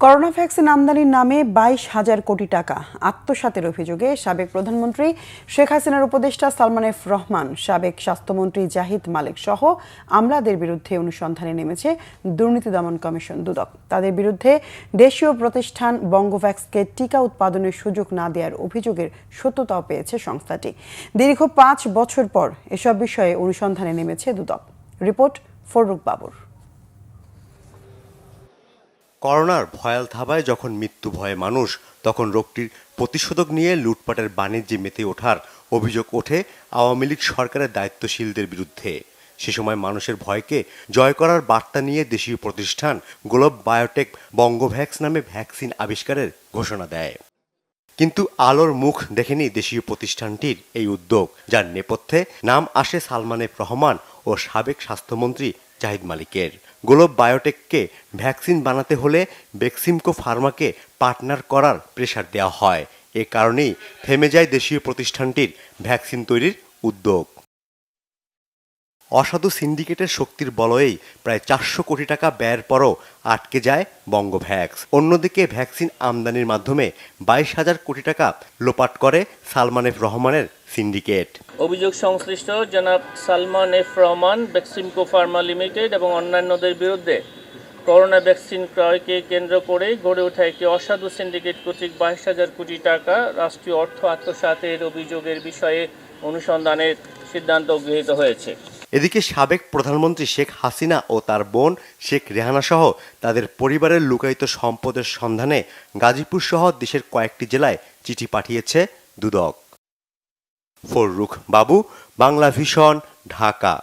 Corona vaccine আমদানির নামে 22,000 কোটি টাকা আত্মসাতের অভিযোগে সাবেক প্রধানমন্ত্রী শেখ হাসিনার উপদেষ্টা সালমান এফ রহমান, সাবেক স্বাস্থ্যমন্ত্রী জাহিদ মালেক সহ আমলাদের বিরুদ্ধে অনুসন্ধানে নেমেছে দুর্নীতি দমন কমিশন দুদক। তাদের বিরুদ্ধে দেশীয় প্রতিষ্ঠান বঙ্গভ্যাক্সকে টিকা উৎপাদনের সুযোগ না দেওয়ার অভিযোগের সত্যতাও পেয়েছে সংস্থাটি। দীর্ঘ 5 বছর পর এসব বিষয়ে অনুসন্ধানে নেমেছে দুদক। রিপোর্ট ফররুখ বাবুর। করোনার ভয়াল থাবায় যখন মৃত্যু ভয়ে মানুষ, তখন রোগটির প্রতিষেধক নিয়ে লুটপাটের বাণিজ্যে মেতে ওঠার অভিযোগ ওঠে আওয়ামী লীগ সরকারের দায়িত্বশীলদের বিরুদ্ধে। সে সময় মানুষের ভয়কে জয় করার বার্তা নিয়ে দেশীয় প্রতিষ্ঠান গ্লোব বায়োটেক বঙ্গভ্যাক্স নামে ভ্যাকসিন আবিষ্কারের ঘোষণা দেয়। কিন্তু আলোর মুখ দেখেনি দেশীয় প্রতিষ্ঠানটির এই উদ্যোগ, যার নেপথ্যে নাম আসে সালমান এফ রহমান ও সাবেক স্বাস্থ্যমন্ত্রী জাহিদ মালিকের। গ্লোব বায়োটেককে ভ্যাকসিন বানাতে হলে বেক্সিমকো ফার্মাকে পার্টনার করার প্রেসার দেওয়া হয়। এ কারণেই থেমে যায় দেশীয় প্রতিষ্ঠানটির ভ্যাকসিন তৈরির উদ্যোগ। অসাধু সিন্ডিকেটের শক্তির বলয়েই প্রায় 400 কোটি টাকা ব্যয়ের পরও আটকে যায় বঙ্গভ্যাক্স। অন্যদিকে ভ্যাকসিন আমদানির মাধ্যমে 22,000 কোটি টাকা লোপাট করে সালমান এফ রহমানের সিন্ডিকেট। অভিযোগ সংশ্লিষ্ট জনাব Salman F Rahman, Beximco Pharma limited এবং অন্যান্যদের বিরুদ্ধে করোনা ভ্যাকসিন ক্রয়কে কেন্দ্র করে গড়ে ওঠা একটি অসাধু সিন্ডিকেট কর্তৃক 22,000 কোটি টাকা রাষ্ট্রীয় অর্থ আত্মসাতের অভিযোগের বিষয়ে অনুসন্ধানের সিদ্ধান্ত গৃহীত হয়েছে। এদিকে সাবেক প্রধানমন্ত্রী শেখ হাসিনা ও তার বোন শেখ রেহানা সহ তাদের পরিবারের লুকায়িত সম্পদের সন্ধানে গাজীপুর সহ দেশের কয়েকটি জেলায় চিঠি পাঠিয়েছে দুদক। ফররুখ বাবু, বাংলা ভিশন, ঢাকা।